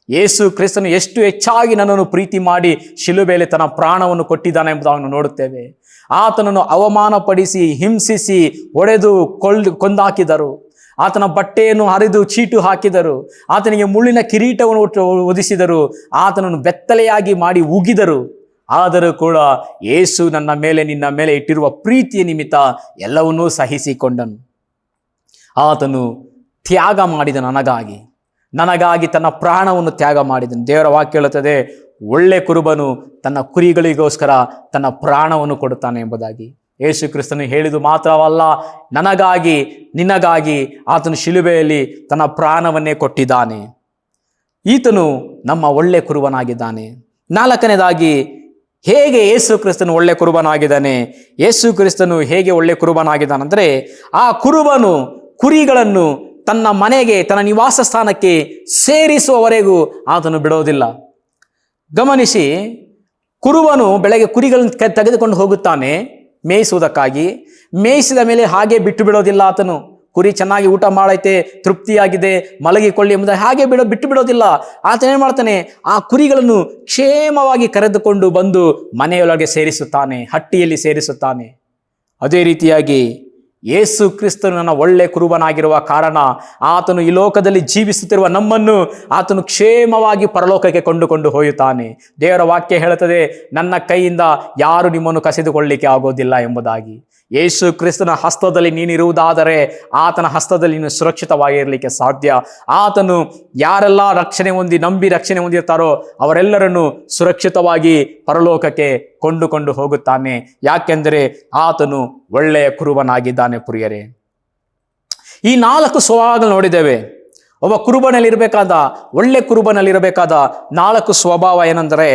ಯೇಸು ಕ್ರಿಸ್ತನು ಎಷ್ಟು ಹೆಚ್ಚಾಗಿ ನನ್ನನ್ನು ಪ್ರೀತಿ ಮಾಡಿ ಶಿಲುಬೆಯಲ್ಲಿ ತನ್ನ ಪ್ರಾಣವನ್ನು ಕೊಟ್ಟಿದ್ದಾನೆ ಎಂಬುದನ್ನು ನೋಡುತ್ತೇವೆ. ಆತನನ್ನು ಅವಮಾನಪಡಿಸಿ, ಹಿಂಸಿಸಿ, ಹೊಡೆದು ಕೊಂದಾಕಿದರು. ಆತನ ಬಟ್ಟೆಯನ್ನು ಹರಿದು ಚೀಟು ಹಾಕಿದರು, ಆತನಿಗೆ ಮುಳ್ಳಿನ ಕಿರೀಟವನ್ನು ಹೊದಿಸಿದರು, ಆತನನ್ನು ಬೆತ್ತಲೆಯಾಗಿ ಮಾಡಿ ಉಗಿದರು. ಆದರೂ ಕೂಡ ಯೇಸು ನನ್ನ ಮೇಲೆ ನಿನ್ನ ಮೇಲೆ ಇಟ್ಟಿರುವ ಪ್ರೀತಿಯ ನಿಮಿತ್ತ ಎಲ್ಲವನ್ನೂ ಸಹಿಸಿಕೊಂಡನು. ಆತನು ತ್ಯಾಗ ಮಾಡಿದ ನನಗಾಗಿ ತನ್ನ ಪ್ರಾಣವನ್ನು ತ್ಯಾಗ ಮಾಡಿದನು. ದೇವರ ವಾಕ್ಯ ಹೇಳುತ್ತದೆ, ಒಳ್ಳೆ ಕುರುಬನು ತನ್ನ ಕುರಿಗಳಿಗೋಸ್ಕರ ತನ್ನ ಪ್ರಾಣವನ್ನು ಕೊಡುತ್ತಾನೆ ಎಂಬುದಾಗಿ. ಯೇಸು ಕ್ರಿಸ್ತನು ಹೇಳಿದು ಮಾತ್ರವಲ್ಲ, ನನಗಾಗಿ ನಿನಗಾಗಿ ಆತನು ಶಿಲುಬೆಯಲ್ಲಿ ತನ್ನ ಪ್ರಾಣವನ್ನೇ ಕೊಟ್ಟಿದ್ದಾನೆ. ಈತನು ನಮ್ಮ ಒಳ್ಳೆ ಕುರುಬನಾಗಿದ್ದಾನೆ. ನಾಲ್ಕನೇದಾಗಿ, ಹೇಗೆ ಯೇಸು ಕ್ರಿಸ್ತನು ಒಳ್ಳೆ ಕುರುಬನಾಗಿದ್ದಾನೆ? ಯೇಸು ಕ್ರಿಸ್ತನು ಹೇಗೆ ಒಳ್ಳೆ ಕುರುಬನಾಗಿದ್ದಾನಂದರೆ, ಆ ಕುರುಬನು ಕುರಿಗಳನ್ನು ತನ್ನ ಮನೆಗೆ, ತನ್ನ ನಿವಾಸ ಸ್ಥಾನಕ್ಕೆ ಸೇರಿಸುವವರೆಗೂ ಆತನು ಬಿಡೋದಿಲ್ಲ. ಗಮನಿಸಿ, ಕುರುಬನು ಬೆಳಗ್ಗೆ ಕುರಿಗಳನ್ನು ತೆಗೆದುಕೊಂಡು ಹೋಗುತ್ತಾನೆ ಮೇಯಿಸುವುದಕ್ಕಾಗಿ. ಮೇಯಿಸಿದ ಮೇಲೆ ಹಾಗೆ ಬಿಟ್ಟು ಬಿಡೋದಿಲ್ಲ ಆತನು. ಕುರಿ ಚೆನ್ನಾಗಿ ಊಟ ಮಾಡೈತೆ, ತೃಪ್ತಿಯಾಗಿದೆ, ಮಲಗಿಕೊಳ್ಳಿ ಎಂಬುದಾಗಿ ಹಾಗೆ ಬಿಟ್ಟು ಬಿಡೋದಿಲ್ಲ. ಆತನ ಏನು ಮಾಡ್ತಾನೆ, ಆ ಕುರಿಗಳನ್ನು ಕ್ಷೇಮವಾಗಿ ಕರೆದುಕೊಂಡು ಬಂದು ಮನೆಯೊಳಗೆ ಸೇರಿಸುತ್ತಾನೆ, ಹಟ್ಟಿಯಲ್ಲಿ ಸೇರಿಸುತ್ತಾನೆ. ಅದೇ ರೀತಿಯಾಗಿ ಯೇಸು ಕ್ರಿಸ್ತನು ನನ್ನ ಒಳ್ಳೆ ಕುರುಬನಾಗಿರುವ ಕಾರಣ ಆತನು ಈ ಲೋಕದಲ್ಲಿ ಜೀವಿಸುತ್ತಿರುವ ನಮ್ಮನ್ನು ಆತನು ಕ್ಷೇಮವಾಗಿ ಪರಲೋಕಕ್ಕೆ ಕೊಂಡುಕೊಂಡು ಹೋಗುತ್ತಾನೆ. ದೇವರ ವಾಕ್ಯ ಹೇಳುತ್ತದೆ, ನನ್ನ ಕೈಯಿಂದ ಯಾರು ನಿಮ್ಮನ್ನು ಕಸಿದುಕೊಳ್ಳಲಿಕ್ಕೆ ಆಗೋದಿಲ್ಲ ಎಂಬುದಾಗಿ. ಯೇಸು ಕ್ರಿಸ್ತನ ಹಸ್ತದಲ್ಲಿ ನೀನಿರುವುದಾದರೆ ಆತನ ಹಸ್ತದಲ್ಲಿ ನೀನು ಸುರಕ್ಷಿತವಾಗಿರಲಿಕ್ಕೆ ಸಾಧ್ಯ. ಆತನು ಯಾರೆಲ್ಲ ನಂಬಿ ರಕ್ಷಣೆ ಹೊಂದಿರ್ತಾರೋ ಅವರೆಲ್ಲರನ್ನು ಸುರಕ್ಷಿತವಾಗಿ ಪರಲೋಕಕ್ಕೆ ಕೊಂಡುಕೊಂಡು ಹೋಗುತ್ತಾನೆ. ಯಾಕೆಂದರೆ ಆತನು ಒಳ್ಳೆಯ ಕುರುಬನಾಗಿದ್ದಾನೆ. ಪ್ರಿಯರೇ, ಈ 4 ಸ್ವಭಾವಗಳು ನೋಡಿದ್ದೇವೆ. ಒಬ್ಬ ಕುರುಬನಲ್ಲಿರಬೇಕಾದ, ಒಳ್ಳೆ ಕುರುಬನಲ್ಲಿರಬೇಕಾದ 4 ಸ್ವಭಾವ ಏನೆಂದರೆ,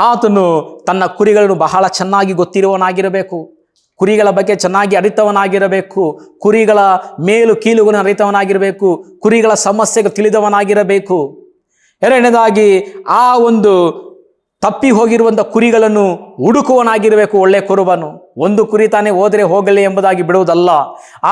ಆತನು ತನ್ನ ಕುರಿಗಳನ್ನು ಬಹಳ ಚೆನ್ನಾಗಿ ಗೊತ್ತಿರುವವನಾಗಿರಬೇಕು, ಕುರಿಗಳ ಬಗ್ಗೆ ಚೆನ್ನಾಗಿ ಅರಿತವನಾಗಿರಬೇಕು, ಕುರಿಗಳ ಮೇಲು ಕೀಲುಗಳನ್ನು ಅರಿತವನಾಗಿರಬೇಕು, ಕುರಿಗಳ ಸಮಸ್ಯೆಗೆ ತಿಳಿದವನಾಗಿರಬೇಕು. ಎರಡನೇದಾಗಿ, ಆ ಒಂದು ತಪ್ಪಿ ಹೋಗಿರುವಂಥ ಕುರಿಗಳನ್ನು ಹುಡುಕುವನಾಗಿರಬೇಕು ಒಳ್ಳೆ ಕುರುಬನು. ಒಂದು ಕುರಿ ತಾನೇ ಹೋದರೆ ಹೋಗಲಿ ಎಂಬುದಾಗಿ ಬಿಡುವುದಲ್ಲ.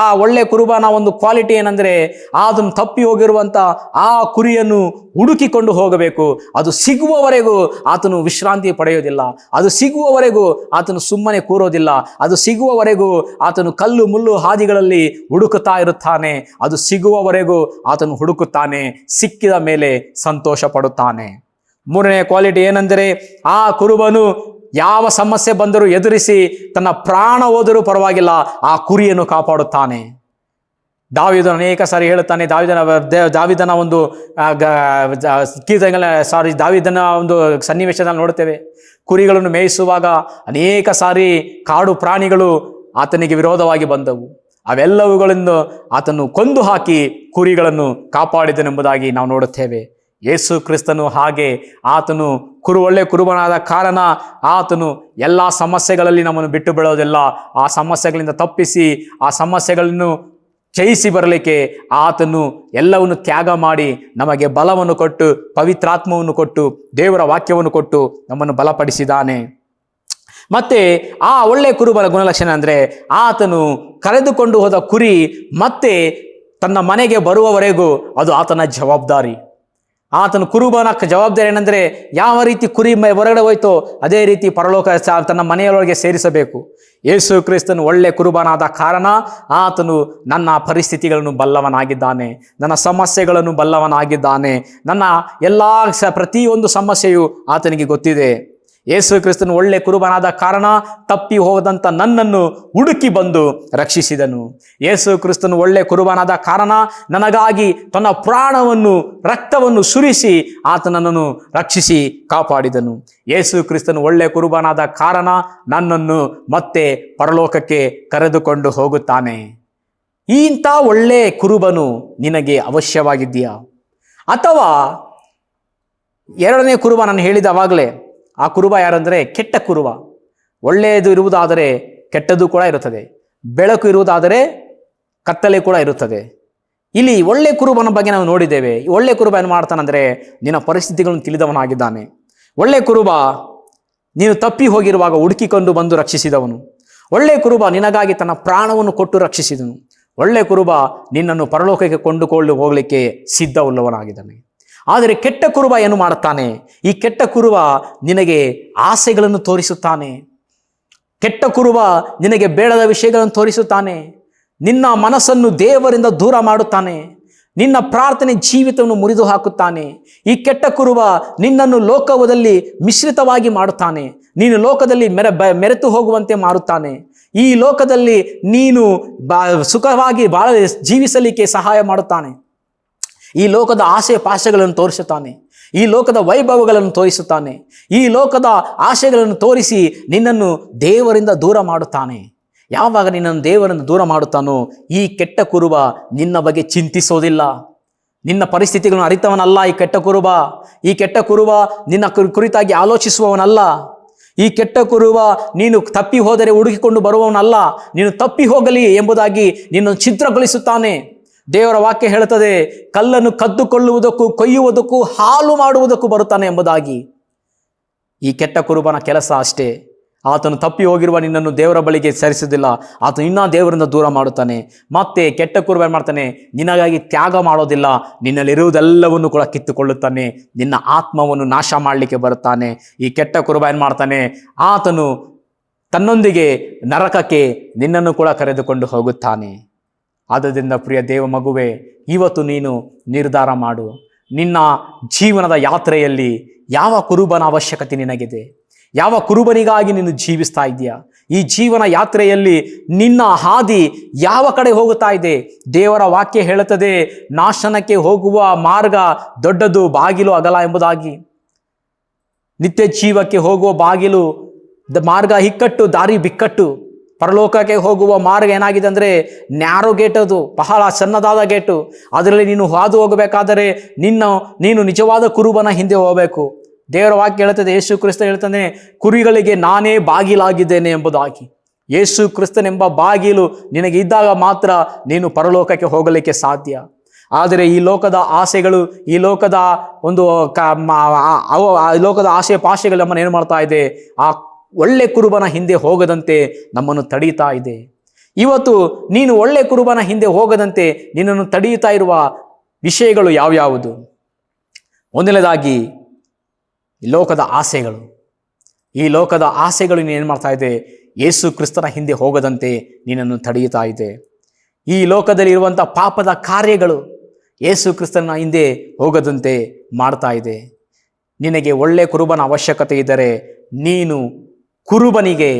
ಆ ಒಳ್ಳೆ ಕುರುಬನ ಒಂದು ಕ್ವಾಲಿಟಿ ಏನಂದರೆ, ಅದನ್ನು ತಪ್ಪಿ ಹೋಗಿರುವಂಥ ಆ ಕುರಿಯನ್ನು ಹುಡುಕಿಕೊಂಡು ಹೋಗಬೇಕು. ಅದು ಸಿಗುವವರೆಗೂ ಆತನು ವಿಶ್ರಾಂತಿ ಪಡೆಯೋದಿಲ್ಲ, ಅದು ಸಿಗುವವರೆಗೂ ಆತನು ಸುಮ್ಮನೆ ಕೂರೋದಿಲ್ಲ, ಅದು ಸಿಗುವವರೆಗೂ ಆತನು ಕಲ್ಲು ಮುಳ್ಳು ಹಾದಿಗಳಲ್ಲಿ ಹುಡುಕುತ್ತಾ ಇರುತ್ತಾನೆ. ಅದು ಸಿಗುವವರೆಗೂ ಆತನು ಹುಡುಕುತ್ತಾನೆ, ಸಿಕ್ಕಿದ ಮೇಲೆ ಸಂತೋಷ ಪಡುತ್ತಾನೆ. ಮೂರನೇ ಕ್ವಾಲಿಟಿ ಏನೆಂದರೆ, ಆ ಕುರುಬನು ಯಾವ ಸಮಸ್ಯೆ ಬಂದರೂ ಎದುರಿಸಿ ತನ್ನ ಪ್ರಾಣ ಹೋದರೂ ಪರವಾಗಿಲ್ಲ ಆ ಕುರಿಯನ್ನು ಕಾಪಾಡುತ್ತಾನೆ. ದಾವೀದನು ಅನೇಕ ಸಾರಿ ಹೇಳುತ್ತಾನೆ, ದಾವೀದನ ಒಂದು ದಾವೀದನ ಒಂದು ಸನ್ನಿವೇಶದಲ್ಲಿ ನೋಡುತ್ತೇವೆ. ಕುರಿಗಳನ್ನು ಮೇಯಿಸುವಾಗ ಅನೇಕ ಸಾರಿ ಕಾಡು ಪ್ರಾಣಿಗಳು ಆತನಿಗೆ ವಿರೋಧವಾಗಿ ಬಂದವು. ಅವೆಲ್ಲವುಗಳನ್ನು ಆತನು ಕೊಂದು ಹಾಕಿ ಕುರಿಗಳನ್ನು ಕಾಪಾಡಿದನೆಂಬುದಾಗಿ ನಾವು ನೋಡುತ್ತೇವೆ. ಯೇಸು ಕ್ರಿಸ್ತನು ಹಾಗೆ, ಆತನು ಒಳ್ಳೆ ಕುರುಬನಾದ ಕಾರಣ ಆತನು ಎಲ್ಲ ಸಮಸ್ಯೆಗಳಲ್ಲಿ ನಮ್ಮನ್ನು ಬಿಟ್ಟು ಬಿಡೋದಿಲ್ಲ. ಆ ಸಮಸ್ಯೆಗಳಿಂದ ತಪ್ಪಿಸಿ ಆ ಸಮಸ್ಯೆಗಳನ್ನು ಜಯಿಸಿ ಬರಲಿಕ್ಕೆ ಆತನು ಎಲ್ಲವನ್ನು ತ್ಯಾಗ ಮಾಡಿ ನಮಗೆ ಬಲವನ್ನು ಕೊಟ್ಟು, ಪವಿತ್ರಾತ್ಮವನ್ನು ಕೊಟ್ಟು, ದೇವರ ವಾಕ್ಯವನ್ನು ಕೊಟ್ಟು ನಮ್ಮನ್ನು ಬಲಪಡಿಸಿದ್ದಾನೆ. ಮತ್ತೆ ಆ ಒಳ್ಳೆ ಕುರುಬನ ಗುಣಲಕ್ಷಣ ಅಂದರೆ, ಆತನು ಕರೆದುಕೊಂಡು ಹೋದ ಕುರಿ ಮತ್ತೆ ತನ್ನ ಮನೆಗೆ ಬರುವವರೆಗೂ ಅದು ಆತನ ಜವಾಬ್ದಾರಿ. ಆತನ ಕುರುಬನ ಜವಾಬ್ದಾರಿ ಏನಂದರೆ, ಯಾವ ರೀತಿ ಕುರಿ ಹೊರಗಡೆ ಹೋಯ್ತೋ ಅದೇ ರೀತಿ ಪರಲೋಕ ತನ್ನ ಮನೆಯೊಳಗೆ ಸೇರಿಸಬೇಕು. ಯೇಸು ಕ್ರಿಸ್ತನು ಒಳ್ಳೆ ಕುರುಬನಾದ ಕಾರಣ ಆತನು ನನ್ನ ಪರಿಸ್ಥಿತಿಗಳನ್ನು ಬಲ್ಲವನಾಗಿದ್ದಾನೆ, ನನ್ನ ಸಮಸ್ಯೆಗಳನ್ನು ಬಲ್ಲವನಾಗಿದ್ದಾನೆ. ನನ್ನ ಎಲ್ಲ ಪ್ರತಿಯೊಂದು ಸಮಸ್ಯೆಯು ಆತನಿಗೆ ಗೊತ್ತಿದೆ. ಯೇಸು ಕ್ರಿಸ್ತನು ಒಳ್ಳೆ ಕುರುಬನಾದ ಕಾರಣ ತಪ್ಪಿ ಹೋದಂಥ ನನ್ನನ್ನು ಹುಡುಕಿ ಬಂದು ರಕ್ಷಿಸಿದನು. ಯೇಸು ಕ್ರಿಸ್ತನು ಒಳ್ಳೆ ಕುರುಬನಾದ ಕಾರಣ ನನಗಾಗಿ ತನ್ನ ಪ್ರಾಣವನ್ನು, ರಕ್ತವನ್ನು ಸುರಿಸಿ ಆತನನ್ನು ರಕ್ಷಿಸಿ ಕಾಪಾಡಿದನು. ಯೇಸು ಕ್ರಿಸ್ತನು ಒಳ್ಳೆ ಕುರುಬನಾದ ಕಾರಣ ನನ್ನನ್ನು ಮತ್ತೆ ಪರಲೋಕಕ್ಕೆ ಕರೆದುಕೊಂಡು ಹೋಗುತ್ತಾನೆ. ಇಂಥ ಒಳ್ಳೆ ಕುರುಬನು ನಿನಗೆ ಅವಶ್ಯವಾಗಿದೆಯಾ? ಅಥವಾ ಎರಡನೇ ಕುರುಬ ನಾನು ಹೇಳಿದವಾಗಲೇ, ಆ ಕುರುಬ ಯಾರಂದರೆ ಕೆಟ್ಟ ಕುರುಬ. ಒಳ್ಳೆಯದು ಇರುವುದಾದರೆ ಕೆಟ್ಟದ್ದು ಕೂಡ ಇರುತ್ತದೆ, ಬೆಳಕು ಇರುವುದಾದರೆ ಕತ್ತಲೆ ಕೂಡ ಇರುತ್ತದೆ. ಇಲ್ಲಿ ಒಳ್ಳೆ ಕುರುಬನ ಬಗ್ಗೆ ನಾವು ನೋಡಿದ್ದೇವೆ. ಒಳ್ಳೆ ಕುರುಬ ಏನು ಮಾಡ್ತಾನಂದರೆ, ನಿನ್ನ ಪರಿಸ್ಥಿತಿಗಳನ್ನು ತಿಳಿದವನಾಗಿದ್ದಾನೆ. ಒಳ್ಳೆ ಕುರುಬ ನೀನು ತಪ್ಪಿ ಹೋಗಿರುವಾಗ ಹುಡುಕಿಕೊಂಡು ಬಂದು ರಕ್ಷಿಸಿದವನು. ಒಳ್ಳೆ ಕುರುಬ ನಿನಗಾಗಿ ತನ್ನ ಪ್ರಾಣವನ್ನು ಕೊಟ್ಟು ರಕ್ಷಿಸಿದನು. ಒಳ್ಳೆ ಕುರುಬ ನಿನ್ನನ್ನು ಪರಲೋಕಕ್ಕೆ ಕೊಂಡುಕೊಂಡು ಹೋಗಲಿಕ್ಕೆ ಸಿದ್ಧವುಳ್ಳವನಾಗಿದ್ದಾನೆ. ಆದರೆ ಕೆಟ್ಟ ಕುರುಬ ಏನು ಮಾಡುತ್ತಾನೆ? ಈ ಕೆಟ್ಟ ಕುರುಬ ನಿನಗೆ ಆಸೆಗಳನ್ನು ತೋರಿಸುತ್ತಾನೆ. ಕೆಟ್ಟ ಕುರುಬ ನಿನಗೆ ಬೇಡದ ವಿಷಯಗಳನ್ನು ತೋರಿಸುತ್ತಾನೆ. ನಿನ್ನ ಮನಸ್ಸನ್ನು ದೇವರಿಂದ ದೂರ ಮಾಡುತ್ತಾನೆ. ನಿನ್ನ ಪ್ರಾರ್ಥನೆ ಜೀವಿತವನ್ನು ಮುರಿದು ಹಾಕುತ್ತಾನೆ. ಈ ಕೆಟ್ಟ ಕುರುಬ ನಿನ್ನನ್ನು ಲೋಕದಲ್ಲಿ ಮಿಶ್ರಿತವಾಗಿ ಮಾಡುತ್ತಾನೆ. ನೀನು ಲೋಕದಲ್ಲಿ ಮೆರೆತು ಹೋಗುವಂತೆ ಮಾಡುತ್ತಾನೆ. ಈ ಲೋಕದಲ್ಲಿ ನೀನು ಸುಖವಾಗಿ ಜೀವಿಸಲಿಕ್ಕೆ ಸಹಾಯ ಮಾಡುತ್ತಾನೆ. ಈ ಲೋಕದ ಆಸೆ ಪಾಶಗಳನ್ನು ತೋರಿಸುತ್ತಾನೆ. ಈ ಲೋಕದ ವೈಭವಗಳನ್ನು ತೋರಿಸುತ್ತಾನೆ. ಈ ಲೋಕದ ಆಶೆಗಳನ್ನು ತೋರಿಸಿ ನಿನ್ನನ್ನು ದೇವರಿಂದ ದೂರ ಮಾಡುತ್ತಾನೆ. ಯಾವಾಗ ನಿನ್ನನ್ನು ದೇವರಿಂದ ದೂರ ಮಾಡುತ್ತಾನೋ ಈ ಕೆಟ್ಟ ಕುರುಬ ನಿನ್ನ ಬಗ್ಗೆ ಚಿಂತಿಸೋದಿಲ್ಲ. ನಿನ್ನ ಪರಿಸ್ಥಿತಿಗಳನ್ನು ಅರಿತವನಲ್ಲ ಈ ಕೆಟ್ಟ ಕುರುಬ. ಈ ಕೆಟ್ಟ ಕುರುಬ ನಿನ್ನ ಕುರಿತಾಗಿ ಆಲೋಚಿಸುವವನಲ್ಲ. ಈ ಕೆಟ್ಟ ಕುರುಬ ನೀನು ತಪ್ಪಿ ಹೋದರೆ ಹುಡುಕಿಕೊಂಡು ಬರುವವನಲ್ಲ. ನೀನು ತಪ್ಪಿ ಹೋಗಲಿ ಎಂಬುದಾಗಿ ನಿನ್ನನ್ನು ಛಿದ್ರಗೊಳಿಸುತ್ತಾನೆ. ದೇವರ ವಾಕ್ಯ ಹೇಳುತ್ತದೆ, ಕಲ್ಲನ್ನು ಕದ್ದುಕೊಳ್ಳುವುದಕ್ಕೂ ಕೊಯ್ಯುವುದಕ್ಕೂ ಹಾಲು ಮಾಡುವುದಕ್ಕೂ ಬರುತ್ತಾನೆ ಎಂಬುದಾಗಿ. ಈ ಕೆಟ್ಟ ಕುರುಬನ ಕೆಲಸ ಅಷ್ಟೇ. ಆತನು ತಪ್ಪಿ ಹೋಗಿರುವ ನಿನ್ನನ್ನು ದೇವರ ಬಳಿಗೆ ಸೇರಿಸುವುದಿಲ್ಲ. ಆತನು ಇನ್ನೂ ದೇವರಿಂದ ದೂರ ಮಾಡುತ್ತಾನೆ. ಮತ್ತೆ ಕೆಟ್ಟ ಕುರುಬ ಏನು ಮಾಡ್ತಾನೆ? ನಿನಗಾಗಿ ತ್ಯಾಗ ಮಾಡೋದಿಲ್ಲ. ನಿನ್ನಲ್ಲಿರುವುದೆಲ್ಲವನ್ನು ಕೂಡ ಕಿತ್ತುಕೊಳ್ಳುತ್ತಾನೆ. ನಿನ್ನ ಆತ್ಮವನ್ನು ನಾಶ ಮಾಡಲಿಕ್ಕೆ ಬರುತ್ತಾನೆ. ಈ ಕೆಟ್ಟ ಕುರುಬ ಏನು ಮಾಡ್ತಾನೆ? ಆತನು ತನ್ನೊಂದಿಗೆ ನರಕಕ್ಕೆ ನಿನ್ನನ್ನು ಕೂಡ ಕರೆದುಕೊಂಡು ಹೋಗುತ್ತಾನೆ. ಆದ್ದರಿಂದ ಪ್ರಿಯ ದೇವ ಮಗುವೆ, ಇವತ್ತು ನೀನು ನಿರ್ಧಾರ ಮಾಡು. ನಿನ್ನ ಜೀವನದ ಯಾತ್ರೆಯಲ್ಲಿ ಯಾವ ಕುರುಬನ ಅವಶ್ಯಕತೆ ನಿನಗಿದೆ? ಯಾವ ಕುರುಬನಿಗಾಗಿ ನೀನು ಜೀವಿಸ್ತಾ ಇದೆಯಾ? ಈ ಜೀವನ ಯಾತ್ರೆಯಲ್ಲಿ ನಿನ್ನ ಹಾದಿ ಯಾವ ಕಡೆ ಹೋಗುತ್ತಾ ಇದೆ? ದೇವರ ವಾಕ್ಯ ಹೇಳುತ್ತದೆ, ನಾಶನಕ್ಕೆ ಹೋಗುವ ಮಾರ್ಗ ದೊಡ್ಡದು, ಬಾಗಿಲು ಅಗಲ ಎಂಬುದಾಗಿ. ನಿತ್ಯ ಜೀವಕ್ಕೆ ಹೋಗುವ ಬಾಗಿಲು ಮಾರ್ಗ ಇಕ್ಕಟ್ಟು, ದಾರಿ ಬಿಕ್ಕಟ್ಟು. ಪರಲೋಕಕ್ಕೆ ಹೋಗುವ ಮಾರ್ಗ ಏನಾಗಿದೆ ಅಂದರೆ ನ್ಯಾರೋ ಗೇಟ್. ಅದು ಬಹಳ ಸಣ್ಣದಾದ ಗೇಟು. ಅದರಲ್ಲಿ ನೀನು ಹಾದು ಹೋಗಬೇಕಾದರೆ ನೀನು ನಿಜವಾದ ಕುರುಬನ ಹಿಂದೆ ಹೋಗಬೇಕು. ದೇವರ ವಾಕ್ಯ ಹೇಳ್ತದೆ, ಯೇಸು ಕ್ರಿಸ್ತ ಹೇಳ್ತಾನೆ, ಕುರಿಗಳಿಗೆ ನಾನೇ ಬಾಗಿಲಾಗಿದ್ದೇನೆ ಎಂಬುದಾಗಿ. ಯೇಸು ಕ್ರಿಸ್ತನೆಂಬ ಬಾಗಿಲು ನಿನಗೆ ಇದ್ದಾಗ ಮಾತ್ರ ನೀನು ಪರಲೋಕಕ್ಕೆ ಹೋಗಲಿಕ್ಕೆ ಸಾಧ್ಯ. ಆದರೆ ಈ ಲೋಕದ ಆಸೆಗಳು, ಈ ಲೋಕದ ಲೋಕದ ಆಸೆ ಪಾಶೆಗಳು ನಮ್ಮನ್ನು ಏನು ಮಾಡ್ತಾ ಇದೆ? ಆ ಒಳ್ಳೆ ಕುರುಬನ ಹಿಂದೆ ಹೋಗದಂತೆ ನಮ್ಮನ್ನು ತಡೀತಾ ಇದೆ. ಇವತ್ತು ನೀನು ಒಳ್ಳೆ ಕುರುಬನ ಹಿಂದೆ ಹೋಗದಂತೆ ನಿನ್ನನ್ನು ತಡೆಯುತ್ತಾ ಇರುವ ವಿಷಯಗಳು ಯಾವ್ಯಾವುದು? ಒಂದನೇದಾಗಿ ಲೋಕದ ಆಸೆಗಳು. ಈ ಲೋಕದ ಆಸೆಗಳು ನೀನು ಏನು ಮಾಡ್ತಾ ಇದೆ? ಯೇಸು ಕ್ರಿಸ್ತನ ಹಿಂದೆ ಹೋಗದಂತೆ ನಿನ್ನನ್ನು ತಡೆಯುತ್ತಾ ಇದೆ. ಈ ಲೋಕದಲ್ಲಿ ಇರುವಂಥ ಪಾಪದ ಕಾರ್ಯಗಳು ಯೇಸು ಕ್ರಿಸ್ತನ ಹಿಂದೆ ಹೋಗದಂತೆ ಮಾಡ್ತಾ ಇದೆ. ನಿನಗೆ ಒಳ್ಳೆ ಕುರುಬನ ಅವಶ್ಯಕತೆ ಇದ್ದರೆ ನೀನು ಕುರುಬನಿಗೆ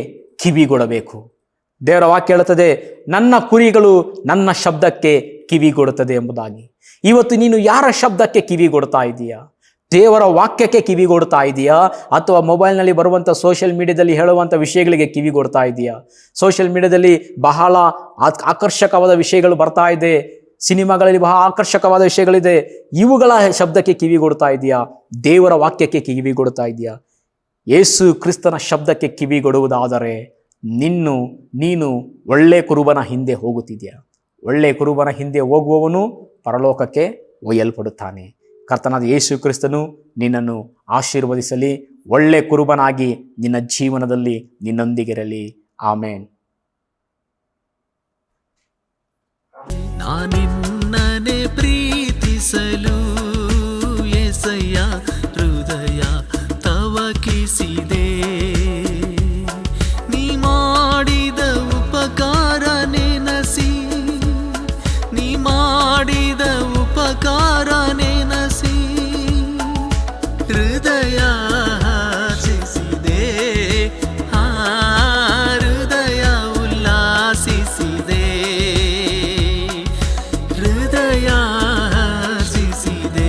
ಕಿವಿಗೊಡಬೇಕು. ದೇವರ ವಾಕ್ಯ ಹೇಳುತ್ತದೆ, ನನ್ನ ಕುರಿಗಳು ನನ್ನ ಶಬ್ದಕ್ಕೆ ಕಿವಿಗೊಡುತ್ತದೆ ಎಂಬುದಾಗಿ. ಇವತ್ತು ನೀನು ಯಾರ ಶಬ್ದಕ್ಕೆ ಕಿವಿಗೊಡ್ತಾ ಇದೆಯಾ? ದೇವರ ವಾಕ್ಯಕ್ಕೆ ಕಿವಿಗೊಡ್ತಾ ಇದೆಯಾ? ಅಥವಾ ಮೊಬೈಲ್ನಲ್ಲಿ ಬರುವಂಥ ಸೋಷಿಯಲ್ ಮೀಡಿಯಾದಲ್ಲಿ ಹೇಳುವಂಥ ವಿಷಯಗಳಿಗೆ ಕಿವಿಗೊಡ್ತಾ ಇದೆಯಾ? ಸೋಷಿಯಲ್ ಮೀಡಿಯಾದಲ್ಲಿ ಬಹಳ ಆಕರ್ಷಕವಾದ ವಿಷಯಗಳು ಬರ್ತಾ ಇದೆ. ಸಿನಿಮಾಗಳಲ್ಲಿ ಬಹಳ ಆಕರ್ಷಕವಾದ ವಿಷಯಗಳಿದೆ. ಇವುಗಳ ಶಬ್ದಕ್ಕೆ ಕಿವಿಗೊಡ್ತಾ ಇದೆಯಾ? ದೇವರ ವಾಕ್ಯಕ್ಕೆ ಕಿವಿಗೊಡ್ತಾ ಇದೆಯಾ? ಯೇಸು ಕ್ರಿಸ್ತನ ಶಬ್ದಕ್ಕೆ ಕಿವಿಗೊಡುವುದಾದರೆ ನೀನು ಒಳ್ಳೆ ಕುರುಬನ ಹಿಂದೆ ಹೋಗುತ್ತಿದೆಯಾ? ಒಳ್ಳೆ ಕುರುಬನ ಹಿಂದೆ ಹೋಗುವವನು ಪರಲೋಕಕ್ಕೆ ಒಯ್ಯಲ್ಪಡುತ್ತಾನೆ. ಕರ್ತನಾದ ಯೇಸು ಕ್ರಿಸ್ತನು ನಿನ್ನನ್ನು ಆಶೀರ್ವದಿಸಲಿ. ಒಳ್ಳೆ ಕುರುಬನಾಗಿ ನಿನ್ನ ಜೀವನದಲ್ಲಿ ನಿನ್ನೊಂದಿಗಿರಲಿ. ಆಮೇನ್. ನಾನಿನ್ನನೆ ಪ್ರೀತಿಸಲು ಯೇಸಯ್ಯ ಹೃದಯ ತವಕಿಸಿದೆ. ನೀ ಮಾಡಿದ ಉಪಕಾರ ನೆನಸಿ, ನೀ ಮಾಡಿದ ಉಪಕಾರ ನೆನಸಿ ಹೃದಯ ಹರ್ಷಿಸಿದೆ, ಹೃದಯ ಉಲ್ಲಾಸಿಸಿದೆ, ಹೃದಯ ಹರ್ಷಿಸಿದೆ.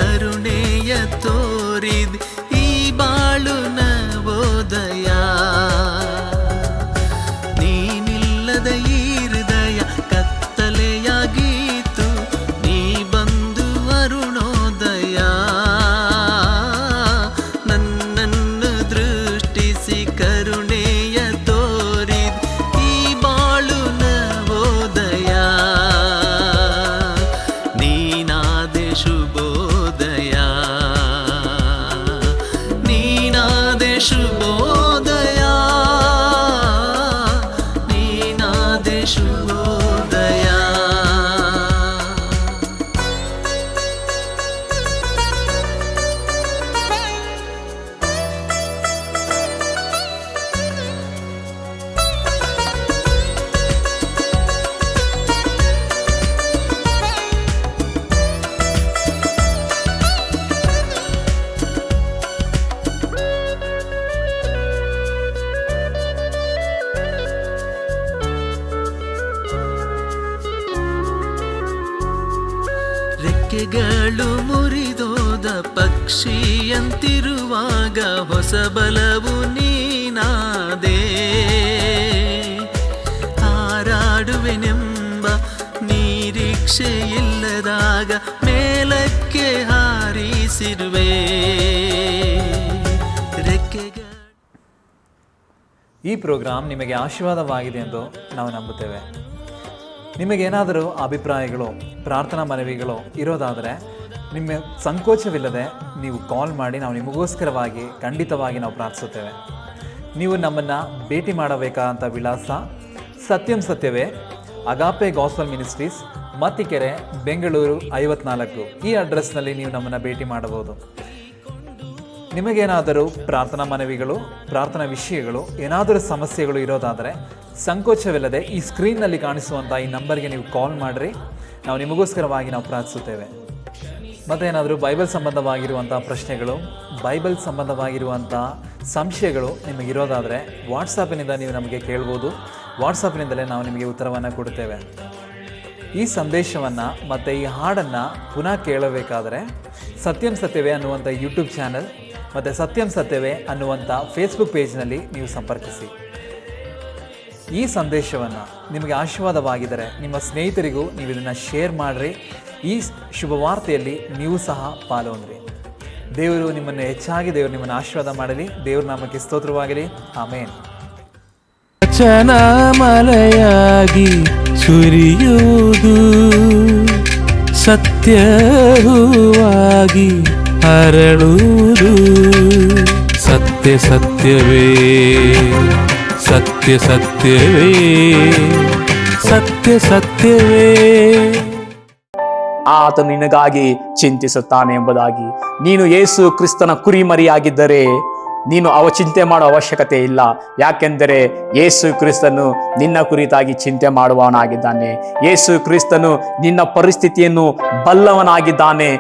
ಕರುಣೆಯ ತೋರಿದ್ ಈ ಬಾಳು ನವೋದಯ. ನೀನಿಲ್ಲದ ಈ ಹೃದಯ ಕತ್ತಲೆಯಾಗೀತು, ನೀ ಬಂದು ಅರುಣೋದಯ. ನನ್ನನ್ನು ದೃಷ್ಟಿಸಿ ಕರುಣೆಯ ತೋರಿದ್ ಈ ಬಾಳು ನವೋದಯ. ನೀನಾದೆ ಶುಭೋದಯ, ನೀನಾದೆ ಶುಭೋದಯ, ನೀನಾದೆ ಶುಭೋದಯ. ರೆಕ್ಕೆಗಳು ಮುರಿದೋದ ಪಕ್ಷಿಯಂತಿರುವಾಗ ಹೊಸ ಬಲವು ನೀನಾದೆ. ಹಾರಾಡುವೆನೆಂಬ ನಿರೀಕ್ಷೆ ಇಲ್ಲದಾಗ ಮೇಲಕ್ಕೆ ಹಾರಿಸಿರುವೆ. ರೆಕ್ಕೆಗಳು ಈ ಪ್ರೋಗ್ರಾಂ ನಿಮಗೆ ಆಶೀರ್ವಾದವಾಗಿದೆ ಎಂದು ನಾವು ನಂಬುತ್ತೇವೆ. ನಿಮಗೇನಾದರೂ ಅಭಿಪ್ರಾಯಗಳು, ಪ್ರಾರ್ಥನಾ ಮನವಿಗಳು ಇರೋದಾದರೆ ನಿಮ್ಮ ಸಂಕೋಚವಿಲ್ಲದೆ ನೀವು ಕಾಲ್ ಮಾಡಿ, ನಾವು ನಿಮಗೋಸ್ಕರವಾಗಿ ಖಂಡಿತವಾಗಿ ನಾವು ಪ್ರಾರ್ಥಿಸುತ್ತೇವೆ. ನೀವು ನಮ್ಮನ್ನು ಭೇಟಿ ಮಾಡಬೇಕಾದಂಥ ವಿಳಾಸ ಸತ್ಯಂ ಸತ್ಯವೇ, ಅಗಾಪೆ ಗಾಸ್ಪಲ್ ಮಿನಿಸ್ಟ್ರೀಸ್, ಮತ್ತಿಕೆರೆ, ಬೆಂಗಳೂರು 54. ಈ ಅಡ್ರೆಸ್ನಲ್ಲಿ ನೀವು ನಮ್ಮನ್ನು ಭೇಟಿ ಮಾಡಬಹುದು. ನಿಮಗೇನಾದರೂ ಪ್ರಾರ್ಥನಾ ಮನವಿಗಳು, ಪ್ರಾರ್ಥನಾ ವಿಷಯಗಳು, ಏನಾದರೂ ಸಮಸ್ಯೆಗಳು ಇರೋದಾದರೆ ಸಂಕೋಚವಿಲ್ಲದೆ ಈ ಸ್ಕ್ರೀನ್ನಲ್ಲಿ ಕಾಣಿಸುವಂಥ ಈ ನಂಬರ್ಗೆ ನೀವು ಕಾಲ್ ಮಾಡಿರಿ, ನಾವು ನಿಮಗೋಸ್ಕರವಾಗಿ ನಾವು ಪ್ರಾರ್ಥಿಸುತ್ತೇವೆ. ಮತ್ತು ಏನಾದರೂ ಬೈಬಲ್ ಸಂಬಂಧವಾಗಿರುವಂಥ ಪ್ರಶ್ನೆಗಳು, ಬೈಬಲ್ ಸಂಬಂಧವಾಗಿರುವಂಥ ಸಂಶಯಗಳು ನಿಮಗಿರೋದಾದರೆ ವಾಟ್ಸಾಪಿನಿಂದ ನೀವು ನಮಗೆ ಕೇಳ್ಬೋದು. ವಾಟ್ಸಾಪ್ನಿಂದಲೇ ನಾವು ನಿಮಗೆ ಉತ್ತರವನ್ನು ಕೊಡುತ್ತೇವೆ. ಈ ಸಂದೇಶವನ್ನು ಮತ್ತು ಈ ಹಾಡನ್ನು ಪುನಃ ಕೇಳಬೇಕಾದರೆ ಸತ್ಯಂ ಸತ್ಯವೇ ಅನ್ನುವಂಥ ಯೂಟ್ಯೂಬ್ ಚಾನಲ್ ಮತ್ತು ಸತ್ಯಂ ಸತ್ಯವೇ ಅನ್ನುವಂಥ ಫೇಸ್ಬುಕ್ ಪೇಜ್ನಲ್ಲಿ ನೀವು ಸಂಪರ್ಕಿಸಿ. ಈ ಸಂದೇಶವನ್ನು ನಿಮಗೆ ಆಶೀರ್ವಾದವಾಗಿದ್ದರೆ ನಿಮ್ಮ ಸ್ನೇಹಿತರಿಗೂ ನೀವು ಇದನ್ನು ಶೇರ್ ಮಾಡಿರಿ. ಈ ಶುಭವಾರ್ತೆಯಲ್ಲಿ ನೀವು ಸಹ ಪಾಲ್ಗೊಂಡ್ರಿ. ದೇವರು ನಿಮ್ಮನ್ನು ಹೆಚ್ಚಾಗಿ ದೇವರು ನಿಮ್ಮನ್ನು ಆಶೀರ್ವಾದ ಮಾಡಲಿ. ದೇವ್ರ ನಾಮಕ್ಕೆ ಸ್ತೋತ್ರವಾಗಲಿ. ಆಮೇನ್. ವಚನ ಮಳೆಯಾಗಿ ಸುರಿಯುವುದು, ಸತ್ಯವಾಗಿ ಹರಳುವುದು. ಸತ್ಯ ಸತ್ಯವೇ, ಸತ್ಯ ಸತ್ಯವೇ, ಸತ್ಯ ಸತ್ಯವೇ. ಆತನು ನಿನಗಾಗಿ ಚಿಂತಿಸುತ್ತಾನೆ ಎಂಬುದಾಗಿ. ನೀನು ಯೇಸು ಕ್ರಿಸ್ತನ ಕುರಿಮರಿಯಾಗಿದ್ದರೆ ನೀನು ಚಿಂತೆ ಮಾಡೋ ಅವಶ್ಯಕತೆ ಇಲ್ಲ. ಯಾಕೆಂದರೆ ಯೇಸು ಕ್ರಿಸ್ತನು ನಿನ್ನ ಕುರಿತಾಗಿ ಚಿಂತೆ ಮಾಡುವವನಾಗಿದ್ದಾನೆ. ಯೇಸು ಕ್ರಿಸ್ತನು ನಿನ್ನ ಪರಿಸ್ಥಿತಿಯನ್ನು ಬಲ್ಲವನಾಗಿದ್ದಾನೆ.